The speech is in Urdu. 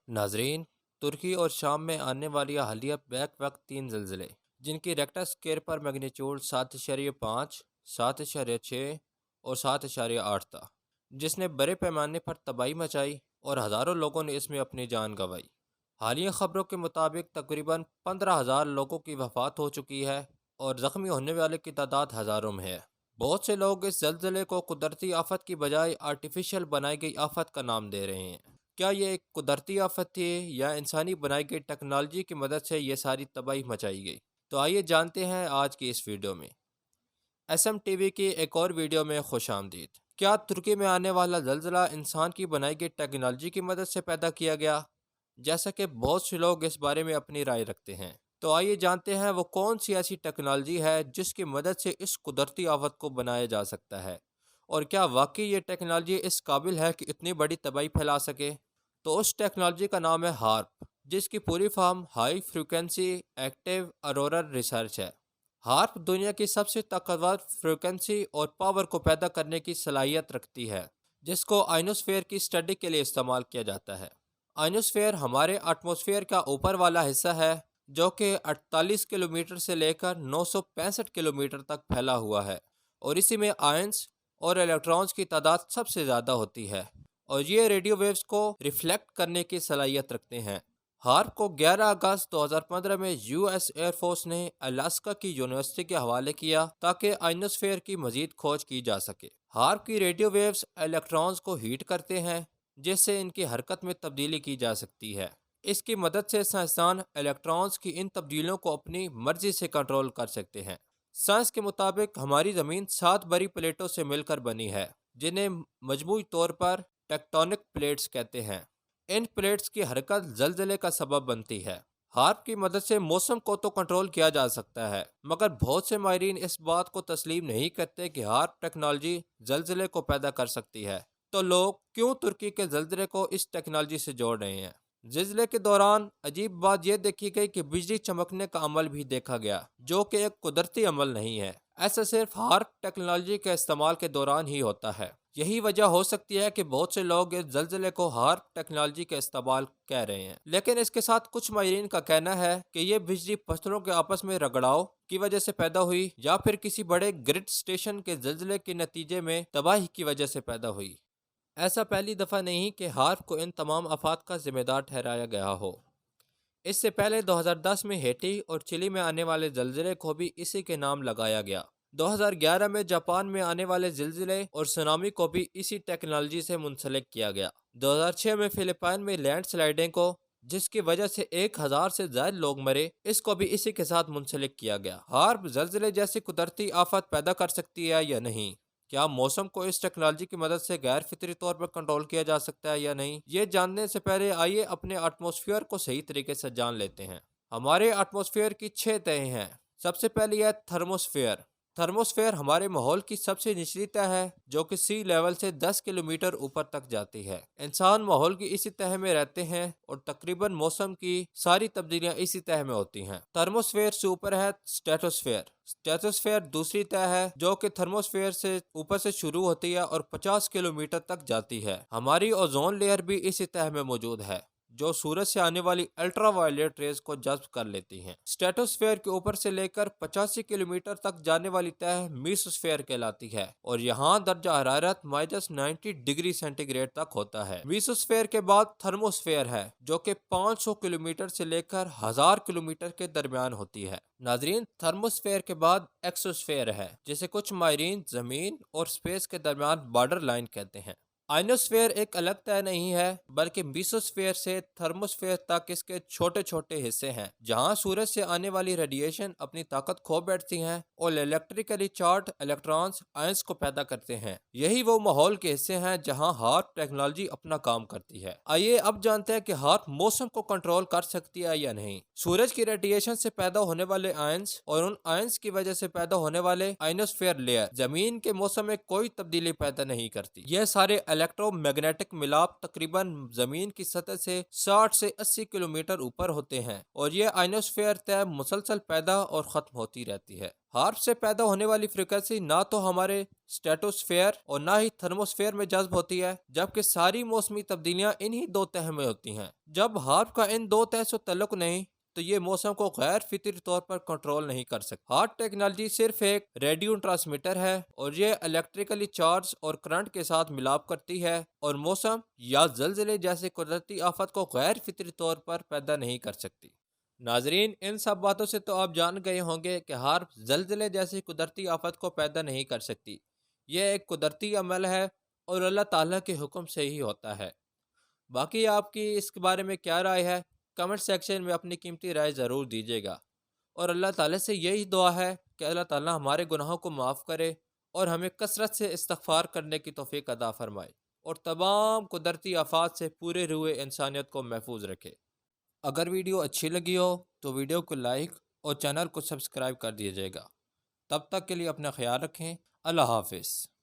ناظرین، ترکی اور شام میں آنے والی حالیہ بیک وقت 3 زلزلے جن کی ریکٹر اسکیل پر میگنیچیوڈ 7.5، 7.6 اور 7.8 تھا، جس نے بڑے پیمانے پر تباہی مچائی اور ہزاروں لوگوں نے اس میں اپنی جان گنوائی۔ حالیہ خبروں کے مطابق تقریباً 15,000 لوگوں کی وفات ہو چکی ہے اور زخمی ہونے والے کی تعداد ہزاروں میں ہے۔ بہت سے لوگ اس زلزلے کو قدرتی آفت کی بجائے آرٹیفیشل بنائی گئی آفت کا نام دے رہے ہیں۔ کیا یہ ایک قدرتی آفت تھی یا انسانی بنائی گئی ٹیکنالوجی کی مدد سے یہ ساری تباہی مچائی گئی؟ تو آئیے جانتے ہیں آج کی اس ویڈیو میں۔ ایس ایم ٹی وی کی ایک اور ویڈیو میں خوش آمدید۔ کیا ترکی میں آنے والا زلزلہ انسان کی بنائی گئی ٹیکنالوجی کی مدد سے پیدا کیا گیا؟ جیسا کہ بہت سے لوگ اس بارے میں اپنی رائے رکھتے ہیں، تو آئیے جانتے ہیں وہ کون سی ایسی ٹیکنالوجی ہے جس کی مدد سے اس قدرتی آفت کو بنایا جا سکتا ہے، اور کیا واقعی یہ ٹیکنالوجی اس قابل ہے کہ اتنی بڑی تباہی پھیلا سکے؟ تو اس ٹیکنالوجی کا نام ہے ہارپ، جس کی پوری form high frequency active auroral research ہے۔ ہارپ دنیا کی سب سے طاقتور فریکوینسی اور پاور کو پیدا کرنے کی صلاحیت رکھتی ہے، جس کو آئنوسفیئر کی اسٹڈی کے لیے استعمال کیا جاتا ہے۔ آئنوسفیئر ہمارے ایٹماسفیئر کا اوپر والا حصہ ہے، جو کہ 48 کلومیٹر سے لے کر 965 کلومیٹر تک پھیلا ہوا ہے، اور اسی میں آئنز اور الیکٹرانز کی تعداد سب سے زیادہ ہوتی ہے، اور یہ ریڈیو ویوز کو ریفلیکٹ کرنے کی صلاحیت رکھتے ہیں۔ ہارپ کو 11 اگست 2015 میں یو ایس ایئر فورس نے الاسکا کی یونیورسٹی کے حوالے کیا تاکہ آئنوسفیئر کی مزید کھوج کی جا سکے۔ ہارپ کی ریڈیو ویوز الیکٹرانز کو ہیٹ کرتے ہیں، جس سے ان کی حرکت میں تبدیلی کی جا سکتی ہے۔ اس کی مدد سے سائنسدان الیکٹرانز کی ان تبدیلیوں کو اپنی مرضی سے کنٹرول کر سکتے ہیں۔ سائنس کے مطابق ہماری زمین 7 بڑی پلیٹوں سے مل کر بنی ہے، جنہیں مجموعی طور پر ٹیکٹونک پلیٹس کہتے ہیں۔ ان پلیٹس کی حرکت زلزلے کا سبب بنتی ہے۔ ہارپ کی مدد سے موسم کو تو کنٹرول کیا جا سکتا ہے، مگر بہت سے ماہرین اس بات کو تسلیم نہیں کرتے کہ ہارپ ٹیکنالوجی زلزلے کو پیدا کر سکتی ہے۔ تو لوگ کیوں ترکی کے زلزلے کو اس ٹیکنالوجی سے جوڑ رہے ہیں؟ زلزلے کے دوران عجیب بات یہ دیکھی گئی کہ بجلی چمکنے کا عمل بھی دیکھا گیا، جو کہ ایک قدرتی عمل نہیں ہے۔ ایسا صرف ہارپ ٹیکنالوجی کے استعمال کے دوران ہی ہوتا ہے۔ یہی وجہ ہو سکتی ہے کہ بہت سے لوگ اس زلزلے کو ہارپ ٹیکنالوجی کے استعمال کہہ رہے ہیں، لیکن اس کے ساتھ کچھ ماہرین کا کہنا ہے کہ یہ بجلی پتھروں کے آپس میں رگڑاؤ کی وجہ سے پیدا ہوئی، یا پھر کسی بڑے گرڈ اسٹیشن کے زلزلے کے نتیجے میں تباہی کی وجہ سے پیدا ہوئی۔ ایسا پہلی دفعہ نہیں کہ ہارپ کو ان تمام آفات کا ذمہ دار ٹھہرایا گیا ہو۔ اس سے پہلے 2010 میں ہیٹی اور چلی میں آنے والے زلزلے کو بھی اسی کے نام لگایا گیا۔ 2011 میں جاپان میں آنے والے زلزلے اور سونامی کو بھی اسی ٹیکنالوجی سے منسلک کیا گیا۔ 2006 میں فلپائن میں لینڈ سلائیڈنگ کو، جس کی وجہ سے 1,000 سے زائد لوگ مرے، اس کو بھی اسی کے ساتھ منسلک کیا گیا۔ ہارپ زلزلے جیسی قدرتی آفت پیدا کر سکتی ہے یا نہیں؟ کیا موسم کو اس ٹیکنالوجی کی مدد سے غیر فطری طور پر کنٹرول کیا جا سکتا ہے یا نہیں؟ یہ جاننے سے پہلے آئیے اپنے ایٹماسفیئر کو صحیح طریقے سے جان لیتے ہیں۔ ہمارے ایٹماسفیئر کی 6 تہیں ہیں۔ سب سے پہلی ہے تھرموسفیئر۔ تھرموسفیئر ہمارے ماحول کی سب سے نچلی تہ ہے، جو کہ سی لیول سے 10 کلومیٹر اوپر تک جاتی ہے۔ انسان ماحول کی اسی تہ میں رہتے ہیں اور تقریباً موسم کی ساری تبدیلیاں اسی تہ میں ہوتی ہیں۔ تھرموسفیئر سے اوپر ہے اسٹریٹوسفیئر۔ اسٹریٹوسفیئر دوسری تہ ہے، جو کہ تھرموسفیئر سے اوپر سے شروع ہوتی ہے اور 50 کلومیٹر تک جاتی ہے۔ ہماری اوزون لیئر بھی اسی تہ میں موجود ہے، جو سورج سے آنے والی الٹرا وائلیٹ ریز کو جذب کر لیتی ہیں۔ اسٹریٹوسفیئر کے اوپر سے لے کر 85 کلومیٹر تک جانے والی تہ میسوسفیئر کہلاتی ہے، اور یہاں درجہ حرارت -90 ڈگری سینٹی گریڈ تک ہوتا ہے۔ میسوسفیئر کے بعد تھرموسفیئر ہے، جو کہ 500 کلومیٹر سے لے کر 1000 کلومیٹر کے درمیان ہوتی ہے۔ ناظرین، تھرموسفیئر کے بعد ایکسوسفیئر ہے، جسے کچھ ماہرین زمین اور اسپیس کے درمیان بارڈر لائن کہتے ہیں۔ آئنوسفیئر ایک الگ تہ نہیں ہے، بلکہ میسوسفیئر سے تھرموسفیئر تک اس کے چھوٹے چھوٹے حصے ہیں، جہاں سورج سے آنے والی ریڈیشن اپنی طاقت کھو بیٹھتی ہیں اور الیکٹریکلی چارج الیکٹرانز آئنز کو پیدا کرتے ہیں۔ یہی وہ ماحول کے حصے ہیں جہاں ہارپ ٹیکنالوجی اپنا کام کرتی ہے۔ آئیے اب جانتے ہیں کہ ہارپ موسم کو کنٹرول کر سکتی ہے یا نہیں۔ سورج کی ریڈیشن سے پیدا ہونے والے آئنز اور ان آئنز کی وجہ سے پیدا ہونے والے آئنوسفیئر لیئر زمین کے موسم میں کوئی تبدیلی پیدا نہیں کرتی۔ یہ سارے الیکٹرو میگنیٹک ملاپ تقریباً زمین کی سطح سے 60 سے 80 کلومیٹر اوپر ہوتے ہیں اور یہ آئنوسفیئر طے مسلسل پیدا اور ختم ہوتی رہتی ہے۔ ہارپ سے پیدا ہونے والی فریکوینسی نہ تو ہمارے اسٹریٹوسفیئر اور نہ ہی تھرموسفیئر میں جذب ہوتی ہے، جبکہ ساری موسمی تبدیلیاں انہی دو تہ میں ہوتی ہیں۔ جب ہارپ کا ان دو تہ سے تعلق نہیں تو یہ موسم کو غیر فطری طور پر کنٹرول نہیں کر سکتا۔ ہارپ ٹیکنالوجی صرف ایک ریڈیو ٹرانسمیٹر ہے اور یہ الیکٹریکلی چارج اور کرنٹ کے ساتھ ملاپ کرتی ہے اور موسم یا زلزلے جیسے قدرتی آفت کو غیر فطری طور پر پیدا نہیں کر سکتی۔ ناظرین، ان سب باتوں سے تو آپ جان گئے ہوں گے کہ ہارپ زلزلے جیسی قدرتی آفت کو پیدا نہیں کر سکتی۔ یہ ایک قدرتی عمل ہے اور اللہ تعالیٰ کے حکم سے ہی ہوتا ہے۔ باقی آپ کی اس کے بارے میں کیا رائے ہے؟ کمنٹ سیکشن میں اپنی قیمتی رائے ضرور دیجیے گا، اور اللہ تعالیٰ سے یہی دعا ہے کہ اللہ تعالیٰ ہمارے گناہوں کو معاف کرے اور ہمیں کثرت سے استغفار کرنے کی توفیق عطا فرمائے اور تمام قدرتی آفات سے پورے روح انسانیت کو محفوظ رکھے۔ اگر ویڈیو اچھی لگی ہو تو ویڈیو کو لائک اور چینل کو سبسکرائب کر دیجیے گا۔ تب تک کے لیے اپنا خیال رکھیں۔ اللہ حافظ۔